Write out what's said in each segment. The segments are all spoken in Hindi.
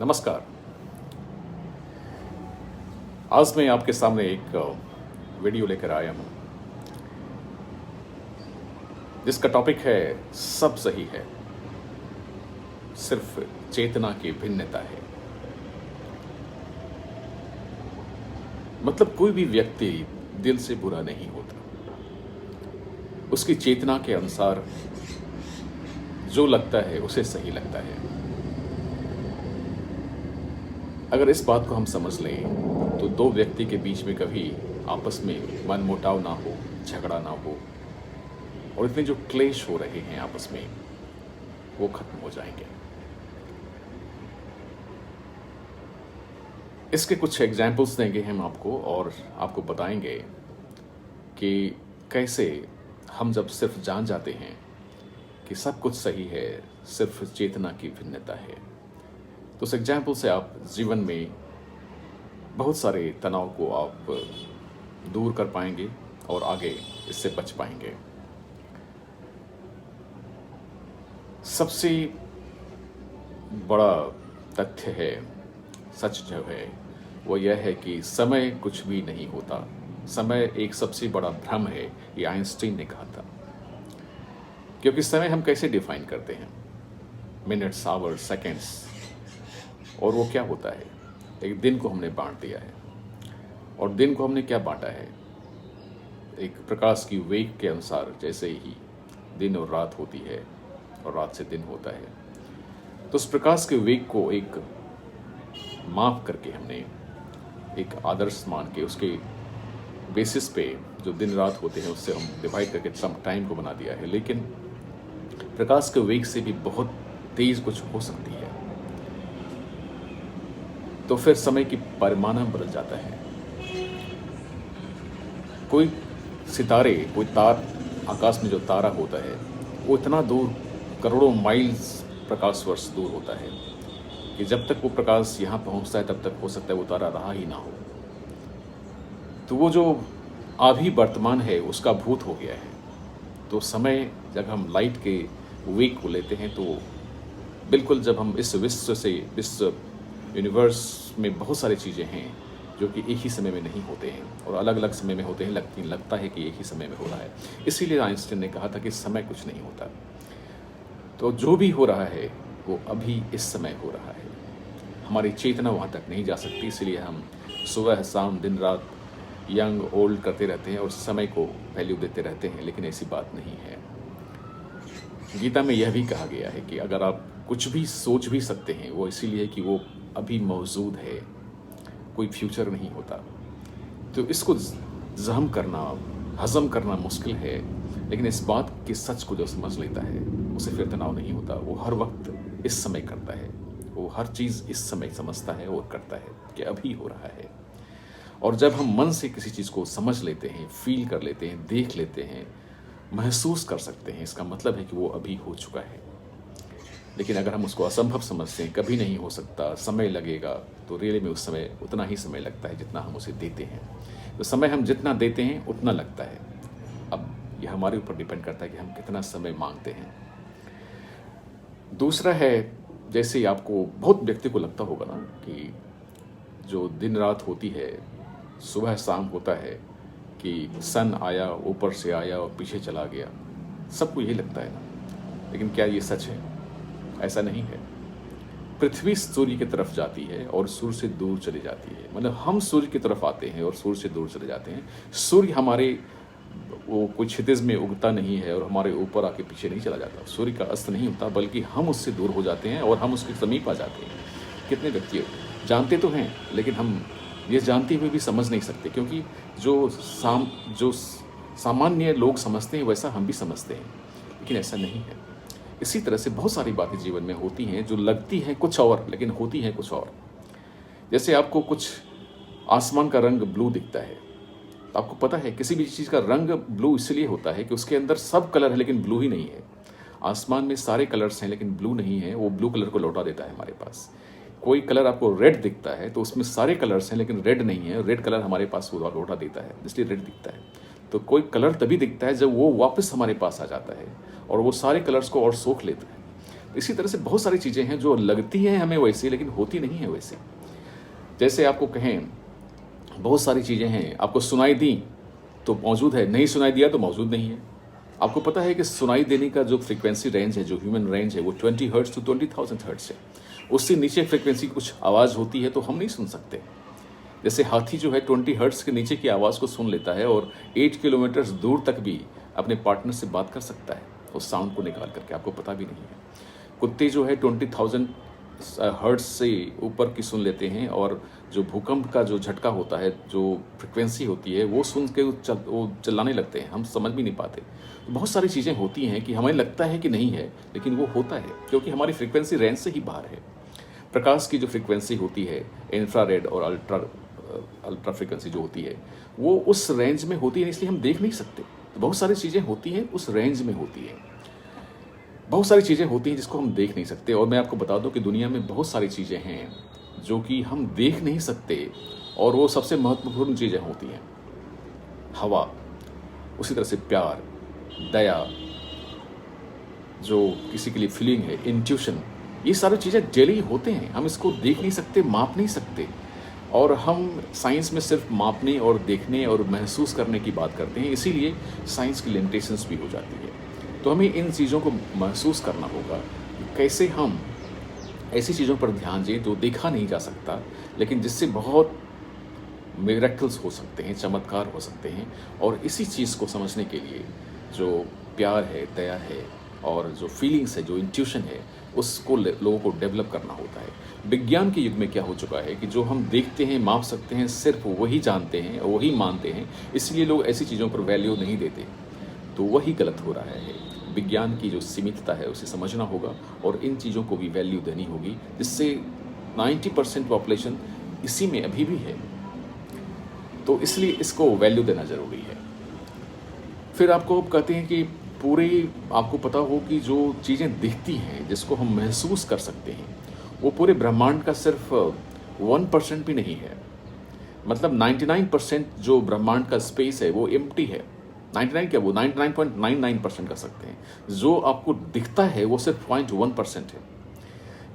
नमस्कार। आज मैं आपके सामने एक वीडियो लेकर आया हूँ जिसका टॉपिक है सब सही है, सिर्फ चेतना की भिन्नता है। मतलब कोई भी व्यक्ति दिल से बुरा नहीं होता, उसकी चेतना के अनुसार जो लगता है उसे सही लगता है। अगर इस बात को हम समझ लें तो दो व्यक्ति के बीच में कभी आपस में मनमुटाव ना हो, झगड़ा ना हो, और इतने जो क्लेश हो रहे हैं आपस में वो खत्म हो जाएंगे। इसके कुछ एग्जाम्पल्स देंगे हम आपको और आपको बताएंगे कि कैसे हम जब सिर्फ जान जाते हैं कि सब कुछ सही है, सिर्फ चेतना की भिन्नता है, तो उस एग्जाम्पल से आप जीवन में बहुत सारे तनाव को आप दूर कर पाएंगे और आगे इससे बच पाएंगे। सबसे बड़ा तथ्य है, सच जो है वो यह है कि समय कुछ भी नहीं होता। समय एक सबसे बड़ा भ्रम है, ये आइंस्टीन ने कहा था। क्योंकि समय हम कैसे डिफाइन करते हैं? Minutes, hours, seconds. और वो क्या होता है? एक दिन को हमने बांट दिया है, और दिन को हमने क्या बांटा है? एक प्रकाश की वेग के अनुसार, जैसे ही दिन और रात होती है और रात से दिन होता है, तो उस प्रकाश के वेग को एक माप करके हमने एक आदर्श मान के उसके बेसिस पे जो दिन रात होते हैं उससे हम डिवाइड करके सम टाइम को बना दिया है। लेकिन प्रकाश के वेग से भी बहुत तेज कुछ हो सकती है, तो फिर समय की परिमाण बदल जाता है। कोई सितारे, कोई तार, आकाश में जो तारा होता है वो इतना दूर, करोड़ों माइल्स प्रकाश वर्ष दूर होता है कि जब तक वो प्रकाश यहाँ पहुँचता है तब तक हो सकता है वो तारा रहा ही ना हो। तो वो जो अभी वर्तमान है उसका भूत हो गया है। तो समय जब हम लाइट के वेग को लेते हैं तो बिल्कुल जब हम इस विश्व यूनिवर्स में बहुत सारी चीज़ें हैं जो कि एक ही समय में नहीं होते हैं और अलग अलग समय में होते हैं, लगता है कि एक ही समय में हो रहा है। इसीलिए आइंस्टीन ने कहा था कि समय कुछ नहीं होता। तो जो भी हो रहा है वो अभी इस समय हो रहा है। हमारी चेतना वहाँ तक नहीं जा सकती, इसलिए हम सुबह शाम दिन रात यंग ओल्ड करते रहते हैं और समय को वैल्यू देते रहते हैं, लेकिन ऐसी बात नहीं है। गीता में यह भी कहा गया है कि अगर आप कुछ भी सोच भी सकते हैं वो इसीलिए कि वो अभी मौजूद है, कोई फ्यूचर नहीं होता। तो इसको जहम करना, हजम करना मुश्किल है, लेकिन इस बात के सच को जो समझ लेता है उसे फिर तनाव नहीं होता। वो हर वक्त इस समय करता है, वो हर चीज़ इस समय समझता है और करता है कि अभी हो रहा है। और जब हम मन से किसी चीज़ को समझ लेते हैं, फील कर लेते हैं, देख लेते हैं, महसूस कर सकते हैं, इसका मतलब है कि वो अभी हो चुका है। लेकिन अगर हम उसको असंभव समझते हैं, कभी नहीं हो सकता, समय लगेगा, तो रियली में उस समय उतना ही समय लगता है जितना हम उसे देते हैं। तो समय हम जितना देते हैं उतना लगता है। अब यह हमारे ऊपर डिपेंड करता है कि हम कितना समय मांगते हैं। दूसरा है, जैसे आपको बहुत व्यक्ति को लगता होगा ना कि जो दिन रात होती है, सुबह शाम होता है, कि सन आया, ऊपर से आया और पीछे चला गया, सबको यही लगता है ना। लेकिन क्या ये सच है? ऐसा नहीं है। पृथ्वी सूर्य की तरफ जाती है और सूर्य से दूर चली जाती है। मतलब हम सूर्य की तरफ आते हैं और सूर्य से दूर चले जाते हैं। सूर्य हमारे वो कोई क्षितिज में उगता नहीं है और हमारे ऊपर आके पीछे नहीं चला जाता। सूर्य का अस्त नहीं होता, बल्कि हम उससे दूर हो जाते हैं और हम उसके समीप आ जाते हैं। कितने व्यक्ति जानते तो हैं, लेकिन हम ये जानते हुए भी समझ नहीं सकते, क्योंकि जो सामान्य लोग समझते हैं वैसा हम भी समझते हैं, लेकिन ऐसा नहीं है। इसी तरह से बहुत सारी बातें जीवन में होती हैं जो लगती हैं कुछ और लेकिन होती हैं कुछ और। जैसे आपको कुछ आसमान का रंग ब्लू दिखता है, तो आपको पता है किसी भी चीज़ का रंग ब्लू इसलिए होता है कि उसके अंदर सब कलर है लेकिन ब्लू ही नहीं है। आसमान में सारे कलर्स हैं लेकिन ब्लू नहीं है, वो ब्लू कलर को लौटा देता है हमारे पास। कोई कलर आपको रेड दिखता है तो उसमें सारे कलर्स हैं लेकिन रेड नहीं है, रेड कलर हमारे पास वो लौटा देता है, इसलिए रेड दिखता है। तो कोई कलर तभी दिखता है जब वो वापस हमारे पास आ जाता है और वो सारे कलर्स को और सोख लेता है। इसी तरह से बहुत सारी चीज़ें हैं जो लगती हैं हमें वैसे, लेकिन होती नहीं है वैसे। जैसे आपको कहें, बहुत सारी चीज़ें हैं, आपको सुनाई दी तो मौजूद है, नहीं सुनाई दिया तो मौजूद नहीं है। आपको पता है कि सुनाई देने का जो फ्रीक्वेंसी रेंज है, जो ह्यूमन रेंज है, वो 20 हर्ट्ज टू 20,000 हर्ट्ज है। उससे नीचे फ्रीक्वेंसी की कुछ आवाज़ होती है तो हम नहीं सुन सकते। जैसे हाथी जो है 20 हर्ट्ज के नीचे की आवाज़ को सुन लेता है और 8 किलोमीटर दूर तक भी अपने पार्टनर से बात कर सकता है उस साउंड को निकाल करके, आपको पता भी नहीं है। कुत्ते जो है 20,000 हर्ट्ज से ऊपर की सुन लेते हैं, और जो भूकंप का जो झटका होता है, जो फ्रिक्वेंसी होती है, वो सुन के वो चिल्लाने लगते हैं, हम समझ भी नहीं पाते। तो बहुत सारी चीज़ें होती हैं कि हमें लगता है कि नहीं है, लेकिन वो होता है क्योंकि हमारी फ्रिक्वेंसी रेंज से ही बाहर है। प्रकाश की जो फ्रिक्वेंसी होती है, इंफ्रारेड और अल्ट्रा फ्रिक्वेंसी जो होती है, वो उस रेंज में होती है, इसलिए हम देख नहीं सकते। तो बहुत सारी चीज़ें होती हैं उस रेंज में होती है। बहुत सारी चीज़ें होती हैं जिसको हम देख नहीं सकते। और मैं आपको बता दूं कि दुनिया में बहुत सारी चीज़ें हैं जो कि हम देख नहीं सकते, और वो सबसे महत्वपूर्ण चीज़ें होती हैं। हवा, उसी तरह से प्यार, दया, जो किसी के लिए फीलिंग है, इंट्यूशन, ये सारी चीज़ें डेली होते हैं। हम इसको देख नहीं सकते, माप नहीं सकते, और हम साइंस में सिर्फ मापने और देखने और महसूस करने की बात करते हैं, इसीलिए साइंस की लिमिटेशंस भी हो जाती है। तो हमें इन चीज़ों को महसूस करना होगा कि कैसे हम ऐसी चीज़ों पर ध्यान दें जो देखा नहीं जा सकता, लेकिन जिससे बहुत मिरेकल्स हो सकते हैं, चमत्कार हो सकते हैं। और इसी चीज़ को समझने के लिए जो प्यार है, दया है, और जो फीलिंग्स है, जो इंट्यूशन है, उसको लोगों को डेवलप करना होता है। विज्ञान के युग में क्या हो चुका है कि जो हम देखते हैं, माप सकते हैं, सिर्फ वही जानते हैं, वही मानते हैं, इसलिए लोग ऐसी चीज़ों पर वैल्यू नहीं देते। तो वही गलत हो रहा है। विज्ञान की जो सीमितता है उसे समझना होगा, और इन चीज़ों को भी वैल्यू देनी होगी, जिससे 90% पॉपुलेशन इसी में अभी भी है। तो इसलिए इसको वैल्यू देना ज़रूरी है। फिर आपको कहते हैं कि पूरे, आपको पता हो कि जो चीज़ें दिखती हैं, जिसको हम महसूस कर सकते हैं, वो पूरे ब्रह्मांड का सिर्फ 1% भी नहीं है। मतलब 99% जो ब्रह्मांड का स्पेस है वो एम्प्टी है। 99 क्या, वो 99.99% कर सकते हैं। जो आपको दिखता है वो सिर्फ 0.1% है।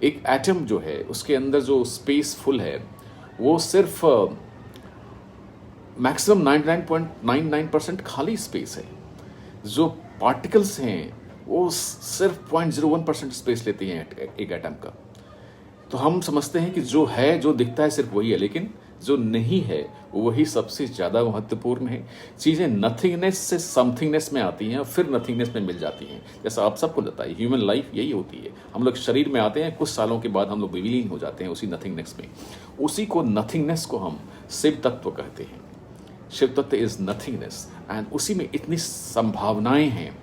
एक एटम जो है उसके अंदर जो स्पेस फुल है वो सिर्फ मैक्सिमम 99.99% खाली स्पेस है। जो पार्टिकल्स हैं वो सिर्फ 0.01% स्पेस लेती हैं एक एटम का। तो हम समझते हैं कि जो है, जो दिखता है सिर्फ वही है, लेकिन जो नहीं है वही सबसे ज़्यादा महत्वपूर्ण है। चीज़ें नथिंगनेस से समथिंगनेस में आती हैं और फिर नथिंगनेस में मिल जाती हैं। जैसा आप सबको पता है, ह्यूमन लाइफ यही होती है। हम लोग शरीर में आते हैं, कुछ सालों के बाद हम लोग विलीन हो जाते हैं उसी नथिंगनेस में। उसी को, नथिंगनेस को हम शिव तत्व कहते हैं। शिव तत्व इज़ नथिंगनेस, एंड उसी में इतनी संभावनाएं हैं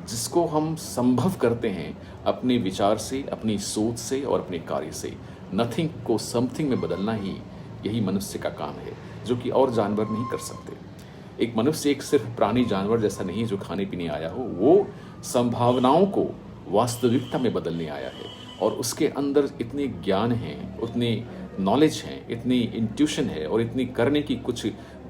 जिसको हम संभव करते हैं अपने विचार से, अपनी सोच से और अपने कार्य से। नथिंग को समथिंग में बदलना ही यही मनुष्य का काम है, जो कि और जानवर नहीं कर सकते। एक मनुष्य एक सिर्फ प्राणी जानवर जैसा नहीं है जो खाने पीने आया हो, वो संभावनाओं को वास्तविकता में बदलने आया है। और उसके अंदर इतने ज्ञान हैं, उतने नॉलेज हैं, इतनी इंट्यूशन है, और इतनी करने की, कुछ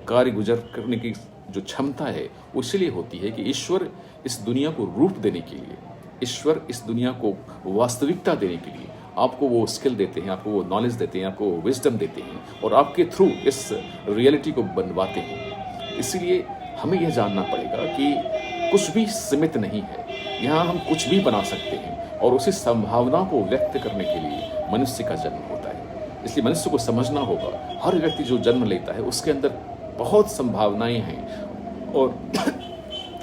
कार्य गुजर करने की जो क्षमता है, वो इसलिए होती है कि ईश्वर इस दुनिया को रूप देने के लिए, ईश्वर इस दुनिया को वास्तविकता देने के लिए आपको वो स्किल देते हैं, आपको वो नॉलेज देते हैं, आपको वो विजडम देते हैं, और आपके थ्रू इस रियलिटी को बनवाते हैं। इसीलिए हमें यह जानना पड़ेगा कि कुछ भी सीमित नहीं है, यहाँ हम कुछ भी बना सकते हैं, और उसी संभावना को व्यक्त करने के लिए मनुष्य का जन्म होता है। इसलिए मनुष्य को समझना होगा, हर व्यक्ति जो जन्म लेता है उसके अंदर बहुत संभावनाएं हैं, और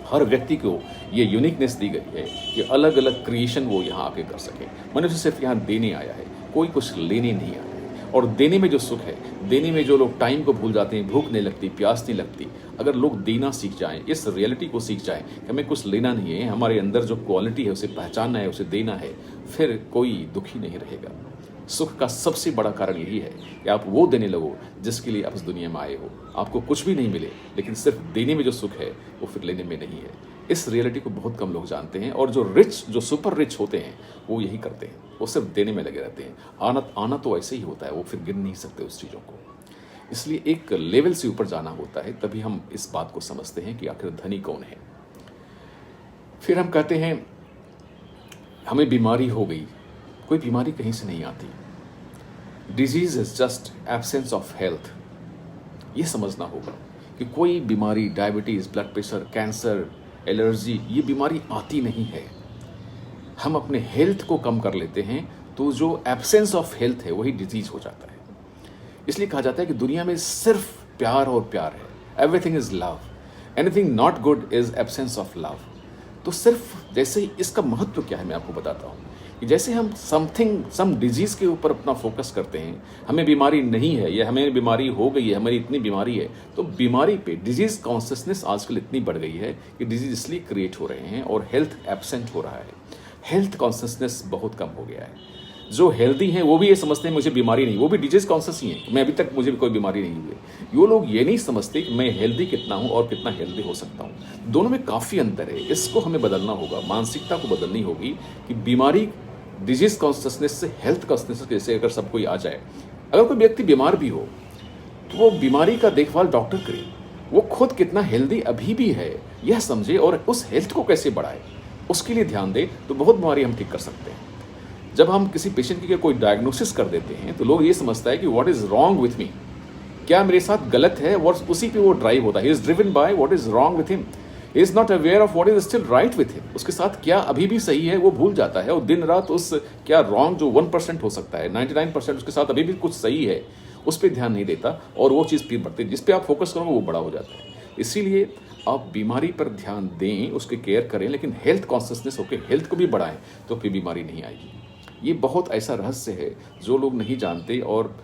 हर व्यक्ति को ये यूनिकनेस दी गई है कि अलग अलग क्रिएशन वो यहाँ आके कर सके। मनुष्य सिर्फ यहाँ देने आया है, कोई कुछ लेने नहीं आया है। और देने में जो सुख है, देने में जो लोग टाइम को भूल जाते हैं, भूख नहीं लगती, प्यास नहीं लगती, अगर लोग देना सीख जाएं, इस रियलिटी को सीख जाएं कि हमें कुछ लेना नहीं है, हमारे अंदर जो क्वालिटी है उसे पहचानना है, उसे देना है, फिर कोई दुखी नहीं रहेगा। सुख का सबसे बड़ा कारण यही है कि आप वो देने लगो जिसके लिए आप इस दुनिया में आए हो। आपको कुछ भी नहीं मिले, लेकिन सिर्फ देने में जो सुख है वो फिर लेने में नहीं है। इस रियलिटी को बहुत कम लोग जानते हैं, और जो रिच, जो सुपर रिच होते हैं, वो यही करते हैं, वो सिर्फ देने में लगे रहते हैं। आना तो ऐसे ही होता है, वो फिर गिन नहीं सकते उस चीज़ों को। इसलिए एक लेवल से ऊपर जाना होता है, तभी हम इस बात को समझते हैं कि आखिर धनी कौन है। फिर हम कहते हैं हमें बीमारी हो गई, कोई बीमारी कहीं से नहीं आती। Disease is just absence of health. ये समझना होगा कि कोई बीमारी, diabetes, blood pressure, cancer, allergy, ये बीमारी आती नहीं है। हम अपने हेल्थ को कम कर लेते हैं तो जो एब्सेंस ऑफ हेल्थ है वही डिजीज हो जाता है। इसलिए कहा जाता है कि दुनिया में सिर्फ प्यार और प्यार है। Everything is love, anything not good is absence of love. तो सिर्फ जैसे ही इसका महत्व क्या है मैं आपको बताता हूँ कि जैसे हम सम डिजीज़ के ऊपर अपना फोकस करते हैं, हमें बीमारी नहीं है या हमें बीमारी हो गई है, हमारी इतनी बीमारी है, तो बीमारी पे डिजीज़ कॉन्शियसनेस आजकल इतनी बढ़ गई है कि डिजीज इसलिए क्रिएट हो रहे हैं और हेल्थ एब्सेंट हो रहा है। हेल्थ कॉन्शियसनेस बहुत कम हो गया है। जो हेल्दी हैं वो भी ये समझते हैं मुझे बीमारी नहीं, वो भी डिजीज कॉन्शियस ही हैं, मैं अभी तक मुझे कोई बीमारी नहीं हुई है। वो लोग ये नहीं समझते कि मैं हेल्दी कितना हूँ और कितना हेल्दी हो सकता हूँ। दोनों में काफ़ी अंतर है। इसको हमें बदलना होगा, मानसिकता को बदलनी होगी कि बीमारी डिजीज कॉन्शियसनेस से हेल्थ कॉन्शियसनेस जैसे अगर सब कोई आ जाए। अगर कोई व्यक्ति बीमार भी हो तो वो बीमारी का देखभाल डॉक्टर करे, वो खुद कितना हेल्दी अभी भी है यह समझे और उस हेल्थ को कैसे बढ़ाए उसके लिए ध्यान दे, तो बहुत बीमारी हम ठीक कर सकते हैं। जब हम किसी पेशेंट की कोई डायग्नोसिस कर देते हैं तो लोग ये समझता है कि what is wrong with me, क्या मेरे साथ गलत है, और उसी पे वो ड्राइव होता है। He is driven by what is wrong with him, he is not aware of what is still right with him. उसके साथ क्या अभी भी सही है वो भूल जाता है और दिन रात उस क्या रॉन्ग जो 1% हो सकता है, 99% उसके साथ अभी भी कुछ सही है उस पर ध्यान नहीं देता और वो चीज़ फिर बढ़ती है। जिस पे आप फोकस करोगे वो बड़ा हो जाता है। इसीलिए आप बीमारी पर ध्यान दें, उसके केयर करें, लेकिन हेल्थ कॉन्शियसनेस होकर हेल्थ को भी बढ़ाएं तो फिर बीमारी नहीं आएगी। ये बहुत ऐसा रहस्य है जो लोग नहीं जानते और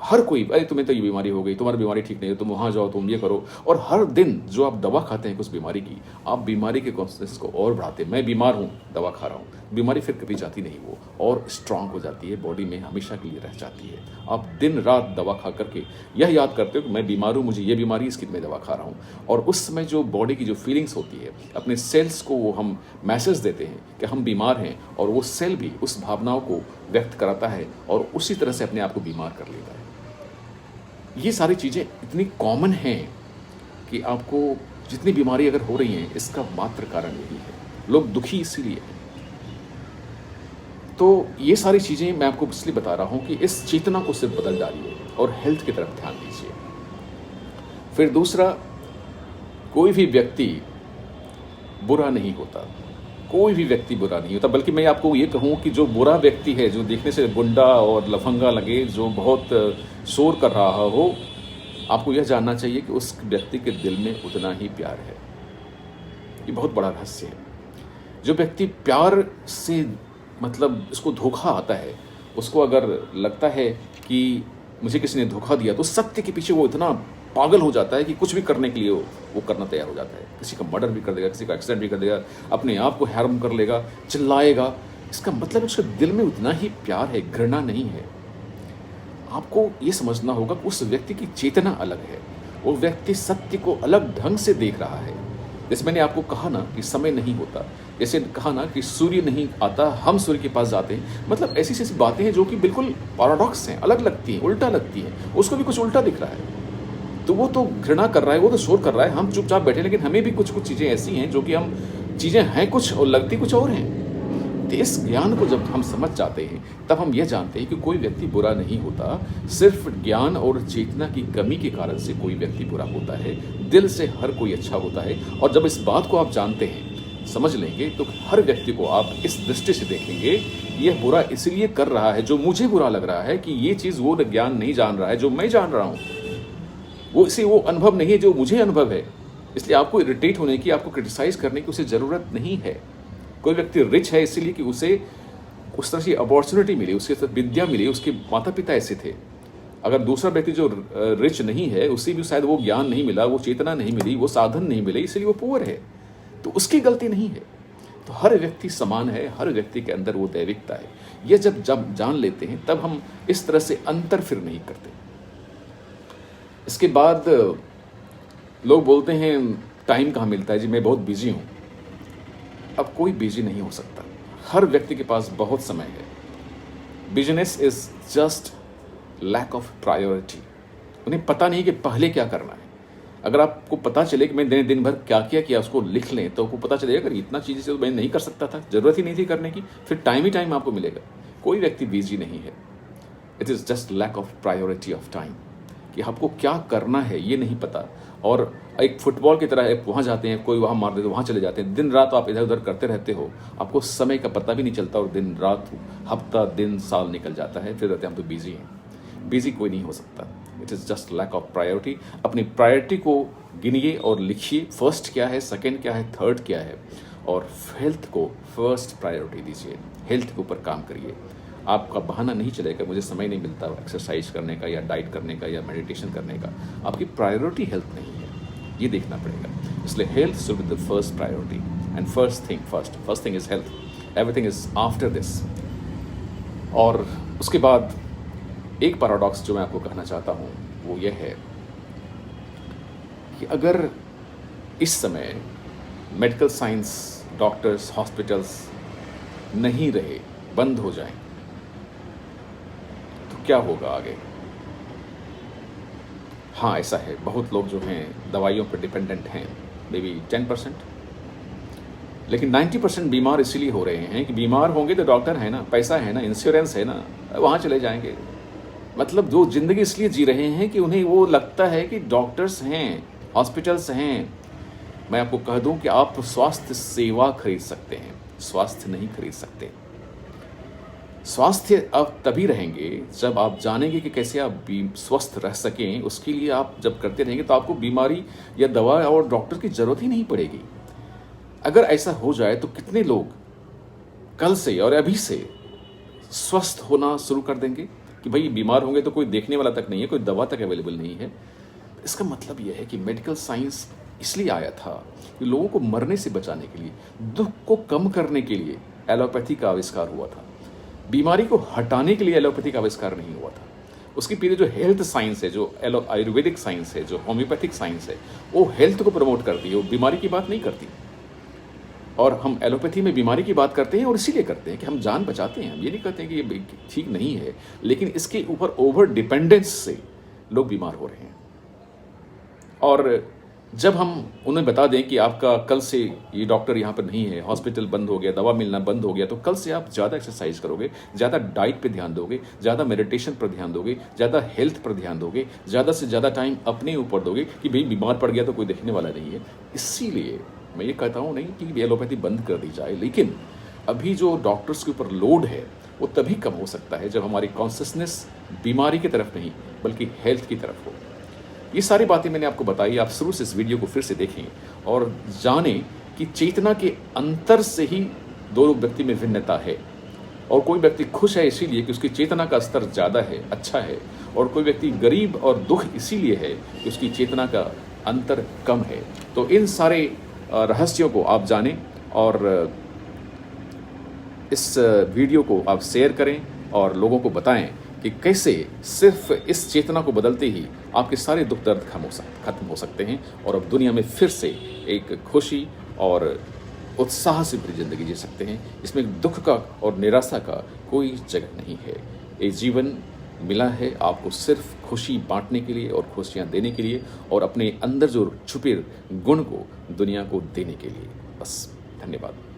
हर कोई, अरे तुम्हें तो ये बीमारी हो गई, तुम्हारी बीमारी ठीक नहीं है, तुम वहाँ जाओ, तुम ये करो, और हर दिन जो आप दवा खाते हैं उस बीमारी की, आप बीमारी के कॉन्सिक्वेंसेस को और बढ़ाते हैं। मैं बीमार हूँ, दवा खा रहा हूँ, बीमारी फिर कभी जाती नहीं, वो और स्ट्रांग हो जाती है, बॉडी में हमेशा के लिए रह जाती है। आप दिन रात दवा खा करके यह याद करते हो कि मैं बीमार हूँ, मुझे ये बीमारी, इसकी मैं दवा खा रहा हूँ, और उस समय जो बॉडी की जो फीलिंग्स होती है, अपने सेल्स को वो हम मैसेज देते हैं कि हम बीमार हैं, और वो सेल भी उस भावनाओं को व्यक्त कराता है और उसी तरह से अपने आप को बीमार कर लेता है। ये सारी चीज़ें इतनी कॉमन हैं कि आपको जितनी बीमारी अगर हो रही हैं इसका मात्र कारण यही है, लोग दुखी इसीलिए हैं। तो ये सारी चीज़ें मैं आपको इसलिए बता रहा हूँ कि इस चेतना को सिर्फ बदल डालिए और हेल्थ की तरफ ध्यान दीजिए। फिर दूसरा, कोई भी व्यक्ति बुरा नहीं होता, कोई भी व्यक्ति बुरा नहीं होता, बल्कि मैं आपको ये कहूँ कि जो बुरा व्यक्ति है, जो देखने से गुंडा और लफंगा लगे, जो बहुत शोर कर रहा हो, आपको यह जानना चाहिए कि उस व्यक्ति के दिल में उतना ही प्यार है। ये बहुत बड़ा रहस्य है। जो व्यक्ति प्यार से मतलब उसको धोखा आता है, उसको अगर लगता है कि मुझे किसी ने धोखा दिया, तो सत्य के पीछे वो इतना पागल हो जाता है कि कुछ भी करने के लिए वो करना तैयार हो जाता है। किसी का मर्डर भी कर देगा, किसी का एक्सीडेंट भी कर देगा, अपने आप को हार्म कर लेगा, चिल्लाएगा। इसका मतलब उसके दिल में उतना ही प्यार है, घृणा नहीं है। आपको ये समझना होगा कि उस व्यक्ति की चेतना अलग है, वो व्यक्ति सत्य को अलग ढंग से देख रहा है। जैसे मैंने आपको कहा ना कि समय नहीं होता, जैसे कहा ना कि सूर्य नहीं आता, हम सूर्य के पास जाते हैं, मतलब ऐसी ऐसी बातें हैं जो कि बिल्कुल पैराडॉक्स हैं, अलग लगती हैं, उल्टा लगती हैं। उसको भी कुछ उल्टा दिख रहा है, तो वो तो घृणा कर रहा है, वो तो शोर कर रहा है, हम चुपचाप बैठे, लेकिन हमें भी कुछ कुछ चीज़ें ऐसी हैं जो कि हम चीज़ें हैं कुछ और लगती कुछ और हैं। तो इस ज्ञान को जब हम समझ जाते हैं तब हम यह जानते हैं कि कोई व्यक्ति बुरा नहीं होता, सिर्फ ज्ञान और चेतना की कमी के कारण से कोई व्यक्ति बुरा होता है। दिल से हर कोई अच्छा होता है, और जब इस बात को आप जानते हैं, समझ लेंगे, तो हर व्यक्ति को आप इस दृष्टि से देखेंगे, यह बुरा इसलिए कर रहा है जो मुझे बुरा लग रहा है, कि ये चीज़ वो ज्ञान नहीं जान रहा है जो मैं जान रहा हूँ, वो इसे वो अनुभव नहीं है जो मुझे अनुभव है। इसलिए आपको इरिटेट होने की, आपको क्रिटिसाइज करने की उसे ज़रूरत नहीं है। कोई व्यक्ति रिच है इसलिए कि उसे उस तरह की अपॉर्चुनिटी मिली, उसके साथ विद्या मिली, उसके माता पिता ऐसे थे। अगर दूसरा व्यक्ति जो रिच नहीं है, उसे भी शायद वो ज्ञान नहीं मिला, वो चेतना नहीं मिली, वो साधन नहीं मिले, इसलिए वो पुअर है, तो उसकी गलती नहीं है। तो हर व्यक्ति समान है, हर व्यक्ति के अंदर वो दैविकता है। यह जब जान लेते हैं तब हम इस तरह से अंतर फिर नहीं करते। इसके बाद लोग बोलते हैं टाइम कहाँ मिलता है जी, मैं बहुत बिजी हूँ। अब कोई बिजी नहीं हो सकता, हर व्यक्ति के पास बहुत समय है। Business is just lack of priority. उन्हें पता नहीं कि पहले क्या करना है। अगर आपको पता चले कि मैंने दिन भर क्या क्या किया उसको लिख लें, तो आपको पता चलेगा अगर इतना चीज़ें तो मैं नहीं कर सकता था, ज़रूरत ही नहीं थी करने की, फिर टाइम ही टाइम आपको मिलेगा। कोई व्यक्ति बिजी नहीं है, it is just lack of priority of time, कि आपको क्या करना है ये नहीं पता। और एक फुटबॉल की तरह एक वहाँ जाते हैं, कोई वहाँ मार देते, वहाँ चले जाते हैं, दिन रात आप इधर उधर करते रहते हो, आपको समय का पता भी नहीं चलता, और दिन रात, हफ्ता, दिन, साल निकल जाता है, फिर रहते हैं हम तो बिजी हैं। बिजी कोई नहीं हो सकता, it is just lack of priority. अपनी प्रायोरिटी को गिनिए और लिखिए, फर्स्ट क्या है, सेकंड क्या है, थर्ड क्या है, और हेल्थ को फर्स्ट प्रायोरिटी दीजिए, हेल्थ के ऊपर काम करिए। आपका बहाना नहीं चलेगा मुझे समय नहीं मिलता एक्सरसाइज करने का या डाइट करने का या मेडिटेशन करने का, आपकी प्रायोरिटी हेल्थ नहीं है, ये देखना पड़ेगा। इसलिए health should be the first priority and first thing is health, everything is after this. और उसके बाद एक पैराडॉक्स जो मैं आपको कहना चाहता हूँ वो ये है कि अगर इस समय मेडिकल साइंस, डॉक्टर्स, हॉस्पिटल्स नहीं रहे, बंद हो जाएं, तो क्या होगा आगे? हाँ, ऐसा है, बहुत लोग जो हैं दवाइयों पर डिपेंडेंट हैं, मे बी 10%, लेकिन 90% बीमार इसीलिए हो रहे हैं कि बीमार होंगे तो डॉक्टर है ना, पैसा है ना, इंश्योरेंस है ना, वहाँ चले जाएंगे। मतलब जो ज़िंदगी इसलिए जी रहे हैं कि उन्हें वो लगता है कि डॉक्टर्स हैं, हॉस्पिटल्स हैं। मैं आपको कह दूं कि आप स्वास्थ्य सेवा खरीद सकते हैं, स्वास्थ्य नहीं खरीद सकते। स्वास्थ्य आप तभी रहेंगे जब आप जानेंगे कि कैसे आप स्वस्थ रह सकें। उसके लिए आप जब करते रहेंगे तो आपको बीमारी या दवा और डॉक्टर की ज़रूरत ही नहीं पड़ेगी। अगर ऐसा हो जाए तो कितने लोग कल से और अभी से स्वस्थ होना शुरू कर देंगे कि भाई बीमार होंगे तो कोई देखने वाला तक नहीं है, कोई दवा तक अवेलेबल नहीं है। इसका मतलब यह है कि मेडिकल साइंस इसलिए आया था कि लोगों को मरने से बचाने के लिए, दुख को कम करने के लिए एलोपैथी का आविष्कार हुआ था। बीमारी को हटाने के लिए एलोपैथी का आविष्कार नहीं हुआ था। उसकी पीछे जो हेल्थ साइंस है, जो आयुर्वेदिक साइंस है, जो होम्योपैथिक साइंस है, वो हेल्थ को प्रमोट करती है, वो बीमारी की बात नहीं करती। और हम एलोपैथी में बीमारी की बात करते हैं और इसीलिए करते हैं कि हम जान बचाते हैं, हम ये नहीं कहते हैं कि ये ठीक नहीं है, लेकिन इसके ऊपर ओवर डिपेंडेंस से लोग बीमार हो रहे हैं। और जब हम उन्हें बता दें कि आपका कल से ये डॉक्टर यहाँ पर नहीं है, हॉस्पिटल बंद हो गया, दवा मिलना बंद हो गया, तो कल से आप ज़्यादा एक्सरसाइज करोगे, ज़्यादा डाइट पे ध्यान दोगे, ज़्यादा मेडिटेशन पर ध्यान दोगे, ज़्यादा हेल्थ पर ध्यान दोगे, ज़्यादा से ज़्यादा टाइम अपने ऊपर दोगे कि भाई बीमार पड़ गया तो कोई देखने वाला नहीं है। इसीलिए मैं ये कहता हूँ नहीं कि एलोपैथी बंद कर दी जाए, लेकिन अभी जो डॉक्टर्स के ऊपर लोड है वो तभी कम हो सकता है जब हमारी कॉन्शियसनेस बीमारी की तरफ नहीं बल्कि हेल्थ की तरफ हो। ये सारी बातें मैंने आपको बताई, आप शुरू से इस वीडियो को फिर से देखें और जानें कि चेतना के अंतर से ही दो व्यक्ति में भिन्नता है। और कोई व्यक्ति खुश है इसीलिए कि उसकी चेतना का स्तर ज़्यादा है, अच्छा है, और कोई व्यक्ति गरीब और दुख इसीलिए है कि उसकी चेतना का अंतर कम है। तो इन सारे रहस्यों को आप जानें और इस वीडियो को आप शेयर करें और लोगों को बताएं कि कैसे सिर्फ इस चेतना को बदलते ही आपके सारे दुख दर्द खत्म हो सकते हैं और अब दुनिया में फिर से एक खुशी और उत्साह से भरी जिंदगी जी सकते हैं। इसमें दुख का और निराशा का कोई जगह नहीं है। ये जीवन मिला है आपको सिर्फ खुशी बांटने के लिए और खुशियाँ देने के लिए और अपने अंदर जो छुपे गुण को दुनिया को देने के लिए। बस, धन्यवाद।